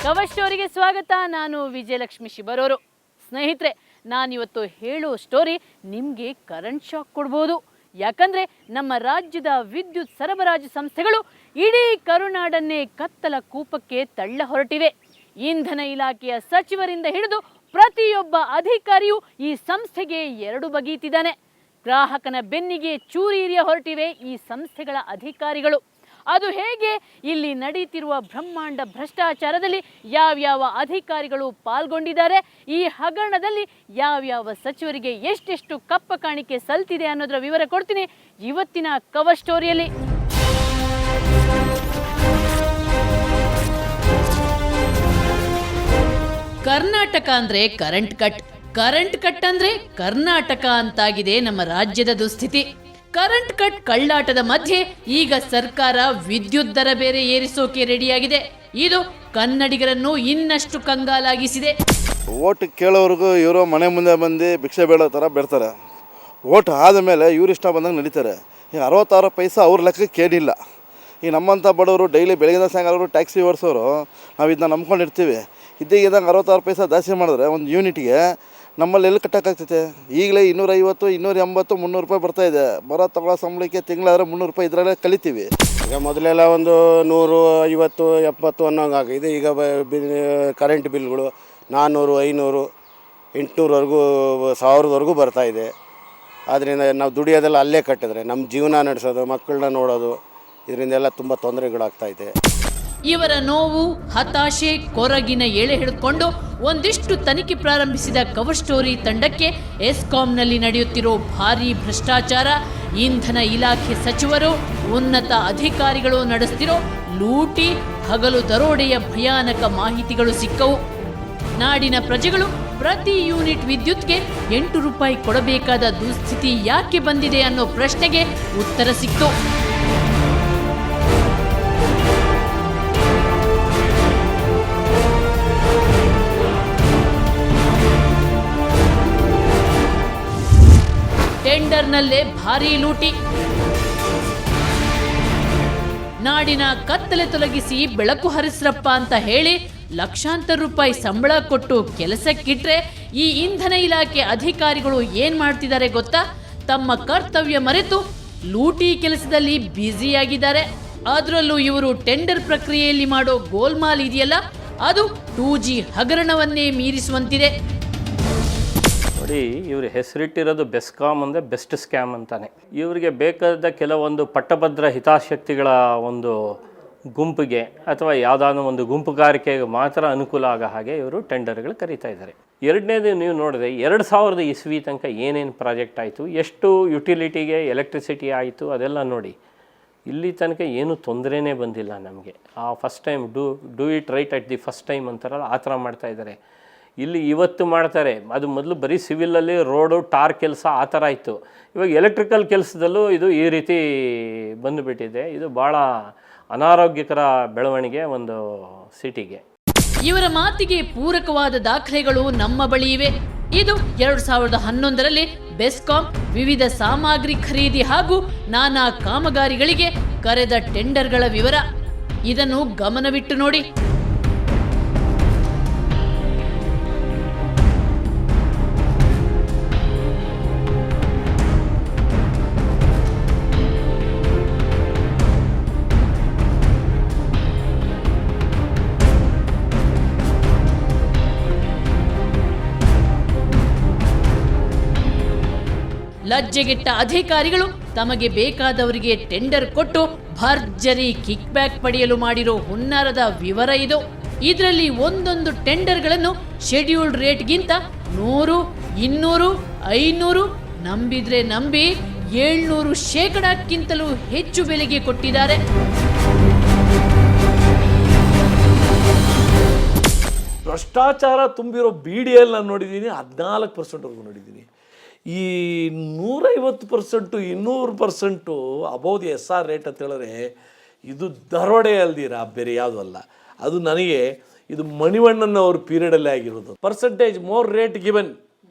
Cover ಸ್ಟೋರಿಗೆ ಸ್ವಾಗತ. ನಾನು ವಿಜಯಲಕ್ಷ್ಮಿ ಶಿಬರೋರು. ಸ್ನೇಹಿತರೆ, ನಾನಿವತ್ತು ಹೇಳೋ ಸ್ಟೋರಿ ನಿಮಗೆ ಕರೆಂಟ್ ಶಾಕ್ ಕೊಡ್ಬೋದು. ಯಾಕಂದರೆ ನಮ್ಮ ರಾಜ್ಯದ ವಿದ್ಯುತ್ ಸರಬರಾಜು ಸಂಸ್ಥೆಗಳು ಇಡೀ ಕರುನಾಡನ್ನೇ ಕತ್ತಲ ಕೂಪಕ್ಕೆ ತಳ್ಳ ಹೊರಟಿವೆ. ಇಂಧನ ಇಲಾಖೆಯ ಸಚಿವರಿಂದ ಹಿಡಿದು ಪ್ರತಿಯೊಬ್ಬ ಅಧಿಕಾರಿಯೂ ಈ ಸಂಸ್ಥೆಗೆ ಎರಡು ಬಗೀತಿದ್ದಾನೆ. ಗ್ರಾಹಕನ ಬೆನ್ನಿಗೆ ಚೂರಿರಿಯ ಹೊರಟಿವೆ ಈ ಸಂಸ್ಥೆಗಳ ಅಧಿಕಾರಿಗಳು. ಅದು ಹೇಗೆ? ಇಲ್ಲಿ ನಡೀತಿರುವ ಬ್ರಹ್ಮಾಂಡ ಭ್ರಷ್ಟಾಚಾರದಲ್ಲಿ ಯಾವ್ಯಾವ ಅಧಿಕಾರಿಗಳು ಪಾಲ್ಗೊಂಡಿದ್ದಾರೆ, ಈ ಹಗರಣದಲ್ಲಿ ಯಾವ್ಯಾವ ಸಚಿವರಿಗೆ ಎಷ್ಟೆಷ್ಟು ಕಪ್ಪ ಕಾಣಿಕೆ ಸಲ್ತಿದೆ ಅನ್ನೋದರ ವಿವರ ಕೊಡ್ತೀನಿ ಇವತ್ತಿನ ಕವರ್ ಸ್ಟೋರಿಯಲ್ಲಿ. ಕರ್ನಾಟಕ ಅಂದ್ರೆ ಕರೆಂಟ್ ಕಟ್ ಅಂದ್ರೆ ಕರ್ನಾಟಕ ಅಂತಾಗಿದೆ ನಮ್ಮ ರಾಜ್ಯದ ದುಸ್ಥಿತಿ. ಕರೆಂಟ್ ಕಟ್ ಕಳ್ಳಾಟದ ಮಧ್ಯೆ ಈಗ ಸರ್ಕಾರ ವಿದ್ಯುತ್ ದರ ಬೇರೆ ಏರಿಸೋಕೆ ರೆಡಿಯಾಗಿದೆ. ಇದು ಕನ್ನಡಿಗರನ್ನು ಇನ್ನಷ್ಟು ಕಂಗಾಲಾಗಿಸಿದೆ. ಓಟ್ ಕೇಳೋರ್ಗು ಇವರು ಮನೆ ಮುಂದೆ ಬಂದು ಭಿಕ್ಷೆ ಬೇಡೋ ಥರ ಬೇಡ್ತಾರೆ. ಓಟ್ ಆದಮೇಲೆ ಇವ್ರು ಇಷ್ಟ ಬಂದಂಗೆ ನಡೀತಾರೆ. ಈಗ 66 ಪೈಸೆ ಅವ್ರ ಲೆಕ್ಕಕ್ಕೆ ಏನಿಲ್ಲ. ಈಗ ನಮ್ಮಂಥ ಬಡವರು ಡೈಲಿ ಬೆಳಗಿನ ಸಾಯಂಕಾಲ ಟ್ಯಾಕ್ಸಿ ಓಡಿಸೋರು ನಾವು ಇದನ್ನ ನಂಬ್ಕೊಂಡಿರ್ತೀವಿ. ಇದ್ದಕ್ಕಿದ್ದಂಗೆ 66 ಪೈಸೆ ಜಾಸ್ತಿ ಮಾಡಿದ್ರೆ ಒಂದು ಯೂನಿಟ್ಗೆ ನಮ್ಮಲ್ಲಿ ಎಲ್ಲಿ ಕಟ್ಟೋಕ್ಕಾಗ್ತೈತೆ? ಈಗಲೇ 250, 280, 300 ರೂಪಾಯಿ ಬರ್ತಾಯಿದೆ. ಬರೋ ತಗೊಳ್ಳೋ ಸಂಬಳಕ್ಕೆ ತಿಂಗಳಾದರೆ 300 ರೂಪಾಯಿ ಇದರಲ್ಲೇ ಕಲಿತೀವಿ. ಈಗ ಮೊದಲೆಲ್ಲ ಒಂದು 150, 70 ಅನ್ನೋಂಗಾಗಿದೆ. ಈಗ ಕರೆಂಟ್ ಬಿಲ್ಗಳು 400, 500, 800ವರೆಗೂ 1000ವರೆಗೂ ಬರ್ತಾಯಿದೆ. ಆದ್ದರಿಂದ ನಾವು ದುಡಿಯೋದೆಲ್ಲ ಅಲ್ಲೇ ಕಟ್ಟಿದ್ರೆ ನಮ್ಮ ಜೀವನ ನಡೆಸೋದು, ಮಕ್ಕಳನ್ನ ನೋಡೋದು, ಇದರಿಂದೆಲ್ಲ ತುಂಬ ತೊಂದರೆಗಳಾಗ್ತಾಯಿದೆ. ಇವರ ನೋವು, ಹತಾಶೆ, ಕೊರಗಿನ ಎಳೆ ಹಿಡಿದುಕೊಂಡು ಒಂದಿಷ್ಟು ತನಿಖೆ ಪ್ರಾರಂಭಿಸಿದ ಕವರ್ ಸ್ಟೋರಿ ತಂಡಕ್ಕೆ ಎಸ್ಕಾಂನಲ್ಲಿ ನಡೆಯುತ್ತಿರೋ ಭಾರೀ ಭ್ರಷ್ಟಾಚಾರ, ಇಂಧನ ಇಲಾಖೆ ಸಚಿವರು, ಉನ್ನತ ಅಧಿಕಾರಿಗಳು ನಡೆಸ್ತಿರೋ ಲೂಟಿ, ಹಗಲು ದರೋಡೆಯ ಭಯಾನಕ ಮಾಹಿತಿಗಳು ಸಿಕ್ಕವು. ನಾಡಿನ ಪ್ರಜೆಗಳು ಪ್ರತಿ ಯೂನಿಟ್ ವಿದ್ಯುತ್ಗೆ 8 ರೂಪಾಯಿ ಕೊಡಬೇಕಾದ ದುಸ್ಥಿತಿ ಯಾಕೆ ಬಂದಿದೆ ಅನ್ನೋ ಪ್ರಶ್ನೆಗೆ ಉತ್ತರ ಸಿಕ್ತು. ಟೆಂಡರ್ನಲ್ಲೇ ಭಾರೀ ಲೂಟಿ. ನಾಡಿನ ಕತ್ತಲೆ ತೊಲಗಿಸಿ ಬೆಳಕು ಹರಿಸ್ರಪ್ಪ ಅಂತ ಹೇಳಿ ಲಕ್ಷಾಂತರ ರೂಪಾಯಿ ಸಂಬಳ ಕೊಟ್ಟು ಕೆಲಸಕ್ಕಿಟ್ರೆ ಈ ಇಂಧನ ಇಲಾಖೆ ಅಧಿಕಾರಿಗಳು ಏನ್ ಮಾಡ್ತಿದ್ದಾರೆ ಗೊತ್ತಾ? ತಮ್ಮ ಕರ್ತವ್ಯ ಮರೆತು ಲೂಟಿ ಕೆಲಸದಲ್ಲಿ ಬ್ಯುಸಿಯಾಗಿದ್ದಾರೆ. ಅದರಲ್ಲೂ ಇವರು ಟೆಂಡರ್ ಪ್ರಕ್ರಿಯೆಯಲ್ಲಿ ಮಾಡೋ ಗೋಲ್ಮಾಲ್ ಇದೆಯಲ್ಲ, ಅದು 2G ಹಗರಣವನ್ನೇ ಮೀರಿಸುವಂತಿದೆ. ನೋಡಿ, ಇವ್ರ ಹೆಸರಿಟ್ಟಿರೋದು ಬೆಸ್ಕಾಮ್ ಅಂದರೆ ಬೆಸ್ಟ್ ಸ್ಕ್ಯಾಮ್ ಅಂತಾನೆ. ಇವರಿಗೆ ಬೇಕಾದ ಕೆಲವೊಂದು ಪಟ್ಟಭದ್ರ ಹಿತಾಸಕ್ತಿಗಳ ಒಂದು ಗುಂಪಿಗೆ ಅಥವಾ ಯಾವುದಾದ್ರೂ ಒಂದು ಗುಂಪುಗಾರಿಕೆಗೆ ಮಾತ್ರ ಅನುಕೂಲ ಆಗೋ ಹಾಗೆ ಇವರು ಟೆಂಡರ್ಗಳು ಕರೀತಾ ಇದ್ದಾರೆ. ಎರಡನೇದು ನೀವು ನೋಡಿದ್ರೆ 2000 ಇಸ್ವಿ ತನಕ ಏನೇನು ಪ್ರಾಜೆಕ್ಟ್ ಆಯಿತು, ಎಷ್ಟು ಯುಟಿಲಿಟಿಗೆ ಎಲೆಕ್ಟ್ರಿಸಿಟಿ ಆಯಿತು, ಅದೆಲ್ಲ ನೋಡಿ. ಇಲ್ಲಿ ತನಕ ಏನೂ ತೊಂದರೆನೇ ಬಂದಿಲ್ಲ ನಮಗೆ. ಆ first time do it right at the first time ಅಂತಾರಲ್ಲ, ಆ ಥರ ಮಾಡ್ತಾಯಿದ್ದಾರೆ. ಇಲ್ಲಿ ಇವತ್ತು ಮಾಡ್ತಾರೆ. ಅದು ಮೊದಲು ಬರೀ ಸಿವಿಲಲ್ಲಿ ರೋಡು ಟಾರ್ ಕೆಲಸ ಆ ಥರ ಇತ್ತು. ಇವಾಗ ಎಲೆಕ್ಟ್ರಿಕಲ್ ಕೆಲಸದಲ್ಲೂ ಇದು ಈ ರೀತಿ ಬಂದುಬಿಟ್ಟಿದೆ. ಇದು ಭಾಳ ಅನಾರೋಗ್ಯಕರ ಬೆಳವಣಿಗೆ ಒಂದು ಸಿಟಿಗೆ. ಇವರ ಮಾತಿಗೆ ಪೂರಕವಾದ ದಾಖಲೆಗಳು ನಮ್ಮ ಬಳಿ ಇವೆ. ಇದು 2011ರಲ್ಲಿ ಬೆಸ್ಕಾಂ ವಿವಿಧ ಸಾಮಗ್ರಿ ಖರೀದಿ ಹಾಗೂ ನಾನಾ ಕಾಮಗಾರಿಗಳಿಗೆ ಕರೆದ ಟೆಂಡರ್ಗಳ ವಿವರ. ಇದನ್ನು ಗಮನವಿಟ್ಟು ನೋಡಿ. ಲಜ್ಜೆಗೆಟ್ಟ ಅಧಿಕಾರಿಗಳು ತಮಗೆ ಬೇಕಾದವರಿಗೆ ಟೆಂಡರ್ ಕೊಟ್ಟು ಭರ್ಜರಿ ಕಿಕ್ ಬ್ಯಾಕ್ ಪಡೆಯಲು ಮಾಡಿರೋ ಹುನ್ನಾರದ ವಿವರ ಇದು. ಇದರಲ್ಲಿ ಒಂದೊಂದು ಟೆಂಡರ್ಗಳನ್ನು ಶೆಡ್ಯೂಲ್ಡ್ ರೇಟ್ಗಿಂತ 100, 200, 500, ನಂಬಿದ್ರೆ ನಂಬಿ 700% ಹೆಚ್ಚು ಬೆಲೆಗೆ ಕೊಟ್ಟಿದ್ದಾರೆ. ಭ್ರಷ್ಟಾಚಾರ ತುಂಬಿರೋ BDL ನಾನು ನೋಡಿದ್ದೀನಿ, 14%ವರೆಗೂ ನೋಡಿದ್ದೀನಿ. ಈ 150%, 200% ಅಬೌವ್ ದಿ SR ರೇಟ್ ಅಂತ ಹೇಳಿದ್ರೆ ಇದು ದರೋಡೆ ಅಲ್ದಿರ ಬೇರೆ ಯಾವುದೂ ಅಲ್ಲ. ಅದು ನನಗೆ ಇದು ಮಣಿವಣ್ಣನ ಅವ್ರ ಪೀರಿಯಡಲ್ಲೇ ಆಗಿರೋದು. Percentage more rate given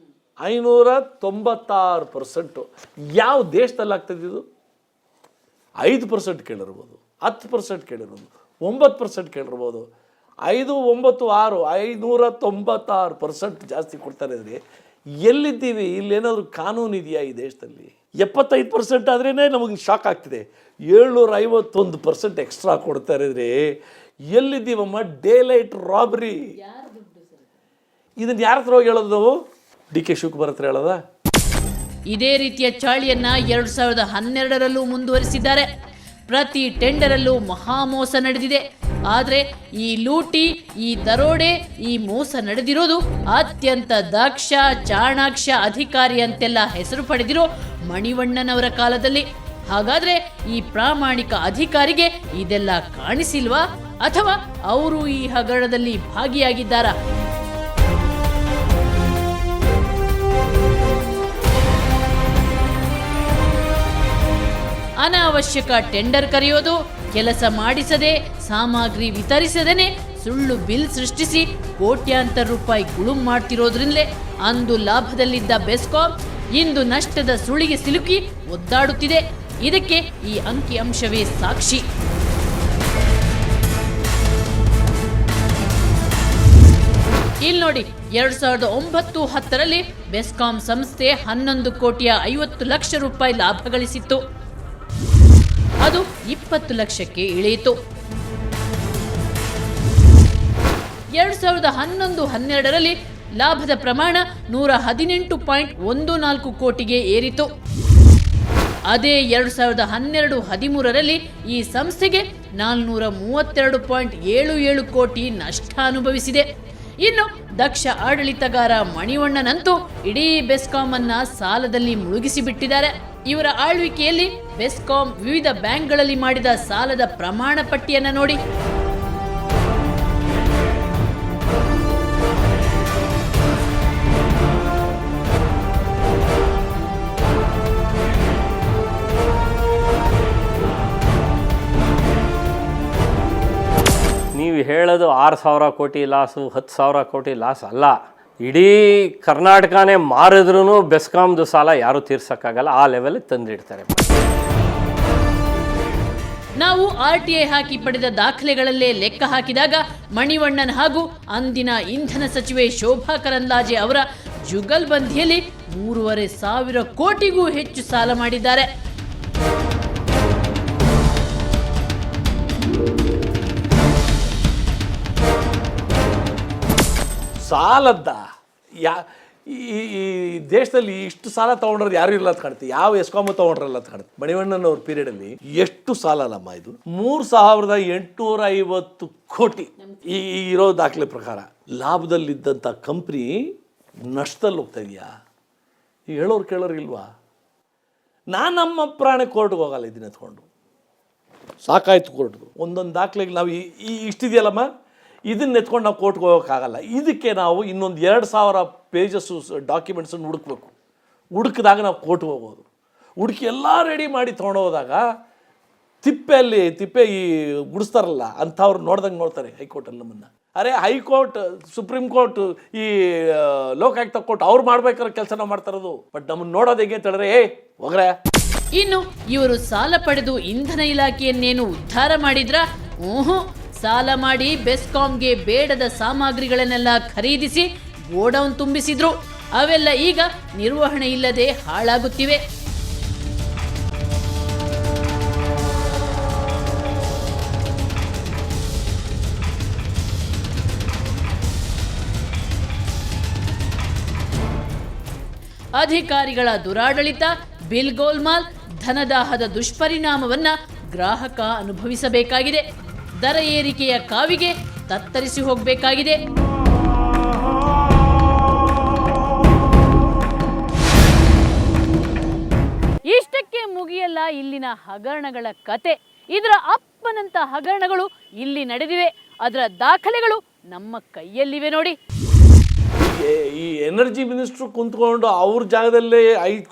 596%. ಯಾವ ದೇಶದಲ್ಲಿ ಆಗ್ತದಿದ್ದು? 5% ಕೇಳಿರ್ಬೋದು, 10% ಕೇಳಿರ್ಬೋದು, 9% ಕೇಳಿರ್ಬೋದು. 596 596% ಜಾಸ್ತಿ ಕೊಡ್ತಾರೆ ಅಂದರೆ ಎಲ್ಲಿದ್ದೀವಿ? ಇಲ್ಲೇನಾದರೂ ಕಾನೂನು ಇದೆಯಾ ಈ ದೇಶದಲ್ಲಿ? 75% ಆದ್ರೇ ನಮಗೆ ಶಾಕ್ ಆಗ್ತಿದೆ. 751% ಎಕ್ಸ್ಟ್ರಾ ಕೊಡ್ತಾರೆ ಅಂದರೆ ಎಲ್ಲಿದ್ದೀವಮ್ಮ? Day light robbery. ಇದನ್ನು ಯಾರ ಹತ್ರ ಹೋಗಿ ಹೇಳೋದು ನಾವು? ಡಿ ಕೆ ಶಿವಕುಮಾರ್ ಹತ್ರ ಹೇಳೋದ? ಇದೇ ರೀತಿಯ ಚಾಳಿಯನ್ನ 2012ರಲ್ಲೂ ಮುಂದುವರಿಸಿದ್ದಾರೆ. ಪ್ರತಿ ಟೆಂಡರಲ್ಲೂ ಮಹಾಮೋಸ ನಡೆದಿದೆ. ಆದರೆ ಈ ಲೂಟಿ, ಈ ದರೋಡೆ, ಈ ಮೋಸ ನಡೆದಿರೋದು ಅತ್ಯಂತ ದಕ್ಷ ಚಾಣಾಕ್ಷ ಅಧಿಕಾರಿ ಅಂತೆಲ್ಲ ಹೆಸರು ಪಡೆದಿರೋ ಮಣಿವಣ್ಣನವರ ಕಾಲದಲ್ಲಿ. ಹಾಗಾದ್ರೆ ಈ ಪ್ರಾಮಾಣಿಕ ಅಧಿಕಾರಿಗೆ ಇದೆಲ್ಲ ಕಾಣಿಸಿಲ್ವಾ? ಅಥವಾ ಅವರು ಈ ಹಗರಣದಲ್ಲಿ ಭಾಗಿಯಾಗಿದ್ದಾರಾ? ಅನಾವಶ್ಯಕ ಟೆಂಡರ್ ಕರೆಯೋದು, ಕೆಲಸ ಮಾಡಿಸದೆ, ಸಾಮಗ್ರಿ ವಿತರಿಸದೇನೆ ಸುಳ್ಳು ಬಿಲ್ ಸೃಷ್ಟಿಸಿ ಕೋಟ್ಯಾಂತರ ರೂಪಾಯಿ ಗುಳುಂ ಮಾಡ್ತಿರೋದ್ರಿಂದಲೇ ಅಂದು ಲಾಭದಲ್ಲಿದ್ದ ಬೆಸ್ಕಾಂ ಇಂದು ನಷ್ಟದ ಸುಳಿಗೆ ಸಿಲುಕಿ ಒದ್ದಾಡುತ್ತಿದೆ. ಇದಕ್ಕೆ ಈ ಅಂಕಿಅಂಶವೇ ಸಾಕ್ಷಿ. ಇಲ್ಲಿ ನೋಡಿ, 2009-10ರಲ್ಲಿ ಬೆಸ್ಕಾಂ ಸಂಸ್ಥೆ 11,50,00,000 ರೂಪಾಯಿ ಲಾಭ ಗಳಿಸಿತ್ತು. ಅದು 20 ಲಕ್ಷಕ್ಕೆ ಇಳಿಯಿತು. 2011-12ರಲ್ಲಿ ಲಾಭದ ಪ್ರಮಾಣ 118.14 ಕೋಟಿಗೆ ಏರಿತು. ಅದೇ 2012-13ರಲ್ಲಿ ಈ ಸಂಸ್ಥೆಗೆ 432.77 ಕೋಟಿ ನಷ್ಟ ಅನುಭವಿಸಿದೆ. ಇನ್ನು ದಕ್ಷ ಆಡಳಿತಗಾರ ಮಣಿವಣ್ಣನಂತೂ ಇಡೀ ಬೆಸ್ಕಾಂ ಅನ್ನ ಸಾಲದಲ್ಲಿ ಮುಳುಗಿಸಿಬಿಟ್ಟಿದ್ದಾರೆ. ಇವರ ಆಳ್ವಿಕೆಯಲ್ಲಿ ಬೆಸ್ಕಾಂ ವಿವಿಧ ಬ್ಯಾಂಕ್ಗಳಲ್ಲಿ ಮಾಡಿದ ಸಾಲದ ಪ್ರಮಾಣ ಪಟ್ಟಿಯನ್ನು ನೋಡಿ. ನೀವು ಹೇಳೋದು 6,000 ಕೋಟಿ ಲಾಸು, 10,000 ಕೋಟಿ ಲಾಸ್ ಅಲ್ಲ. ಇಡೀ ಕರ್ನಾಟಕನೇ ಮಾರಿದ್ರೂ ಬೆಸ್ಕಾಮ್ದು ಸಾಲ ಯಾರೂ ತೀರ್ಸೋಕ್ಕಾಗಲ್ಲ. ಆ ಲೆವೆಲ್ಗೆ ತಂದಿಡ್ತಾರೆ. ನಾವು RTI ಹಾಕಿ ಪಡೆದ ದಾಖಲೆಗಳಲ್ಲೇ ಲೆಕ್ಕ ಹಾಕಿದಾಗ ಮಣಿವಣ್ಣನ್ ಹಾಗೂ ಅಂದಿನ ಇಂಧನ ಸಚಿವೆ ಶೋಭಾ ಕರಂದ್ಲಾಜೆ ಅವರ ಜುಗಲ್ಬಂದಿಯಲ್ಲಿ 3,500 ಕೋಟಿಗೂ ಹೆಚ್ಚು ಸಾಲ ಮಾಡಿದ್ದಾರೆ. ಸಾಲದ್ದ ಈ ದೇಶದಲ್ಲಿ ಇಷ್ಟು ಸಾಲ ತೊಗೊಂಡ್ರೆ ಯಾರು ಇಲ್ಲ ಅಂತ ಕಾಣುತ್ತೆ. ಯಾವ ಎಸ್ಕಾಮು ತೊಗೊಂಡ್ರಲ್ಲ ಅಂತ ಕಾಣುತ್ತೆ. ಮಣಿವಣ್ಣನವ್ರ ಪೀರಿಯಡಲ್ಲಿ ಎಷ್ಟು ಸಾಲ ಅಲ್ಲಮ್ಮ ಇದು? 3,850 ಕೋಟಿ ಈ ಇರೋ ದಾಖಲೆ ಪ್ರಕಾರ. ಲಾಭದಲ್ಲಿದ್ದಂಥ ಕಂಪ್ನಿ ನಷ್ಟದಲ್ಲಿ ಹೋಗ್ತಾ ಇದೆಯಾ? ಹೇಳೋರು ಕೇಳೋರು ಇಲ್ವಾ? ನಾನು ನಮ್ಮ ಪ್ರಾಣಿ ಕೋರ್ಟ್ಗೆ ಹೋಗಲ್ಲ ಇದನ್ನ ಎತ್ಕೊಂಡು. ಸಾಕಾಯ್ತು ಕೋರ್ಟ್ಗೆ. ಒಂದೊಂದು ದಾಖಲೆಗೆ ನಾವು ಈ ಇಷ್ಟಿದೆಯಲ್ಲಮ್ಮ, ಇದನ್ನ ಎತ್ಕೊಂಡು ನಾವು ಕೋರ್ಟ್ಗೆ ಹೋಗೋಕ್ಕಾಗಲ್ಲ. ಇದಕ್ಕೆ ನಾವು ಇನ್ನೊಂದು 2,000 ಪೇಜಸ್ಸು ಡಾಕ್ಯುಮೆಂಟ್ಸನ್ನು ಹುಡುಕ್ಬೇಕು. ಹುಡುಕಿದಾಗ ನಾವು ಕೋರ್ಟ್ಗೆ ಹೋಗೋದು. ಹುಡುಕಿ ಎಲ್ಲ ರೆಡಿ ಮಾಡಿ ತೊಗೊಂಡೋದಾಗ ತಿಪ್ಪೆ ಈ ಗುಡಿಸ್ತಾರಲ್ಲ ಅಂಥವ್ರು ನೋಡ್ದಂಗೆ ನೋಡ್ತಾರೆ ಹೈಕೋರ್ಟಲ್ಲಿ ನಮ್ಮನ್ನು. ಅರೆ ಹೈಕೋರ್ಟ್, ಸುಪ್ರೀಂ ಕೋರ್ಟ್, ಈ ಲೋಕಾಯುಕ್ತ ಕೋರ್ಟ್ ಅವ್ರು ಮಾಡ್ಬೇಕಾದ್ರೆ ಕೆಲಸ ನಾವು ಮಾಡ್ತಾರದು. ಬಟ್ ನಮ್ಮನ್ನು ನೋಡೋದು ಹೇಗೆ ಅಂತ ಹೇಳಿದ್ರೆ ಹೋಗ್ರೆ. ಇನ್ನು ಇವರು ಸಾಲ ಪಡೆದು ಇಂಧನ ಇಲಾಖೆಯನ್ನೇನು ಉದ್ಧಾರ ಮಾಡಿದ್ರ? ಸಾಲ ಮಾಡಿ ಬೆಸ್ಕಾಂಗೆ ಬೇಡದ ಸಾಮಗ್ರಿಗಳನ್ನೆಲ್ಲ ಖರೀದಿಸಿ ಗೋಡೌನ್ ತುಂಬಿಸಿದ್ರು. ಅವೆಲ್ಲ ಈಗ ನಿರ್ವಹಣೆ ಇಲ್ಲದೆ ಹಾಳಾಗುತ್ತಿವೆ. ಅಧಿಕಾರಿಗಳ ದುರಾಡಳಿತ, ಬಿಲ್ ಗೋಲ್ಮಾಲ್, ಧನದಾಹದ ದುಷ್ಪರಿಣಾಮವನ್ನ ಗ್ರಾಹಕ ಅನುಭವಿಸಬೇಕಾಗಿದೆ. ದರ ಏರಿಕೆಯ ಕಾವಿಗೆ ತತ್ತರಿಸಿ ಹೋಗಬೇಕಾಗಿದೆ. ಇಷ್ಟಕ್ಕೆ ಮುಗಿಯಲ್ಲ ಇಲ್ಲಿನ ಹಗರಣಗಳ ಕತೆ. ಇದರ ಅಪ್ಪನಂತ ಹಗರಣಗಳು ಇಲ್ಲಿ ನಡೆದಿವೆ. ಅದರ ದಾಖಲೆಗಳು ನಮ್ಮ ಕೈಯಲ್ಲಿವೆ ನೋಡಿ. ಈ ಎನರ್ಜಿ ಮಿನಿಸ್ಟ್ರು ಕುಂತ್ಕೊಂಡು ಅವ್ರ ಜಾಗದಲ್ಲೇ 5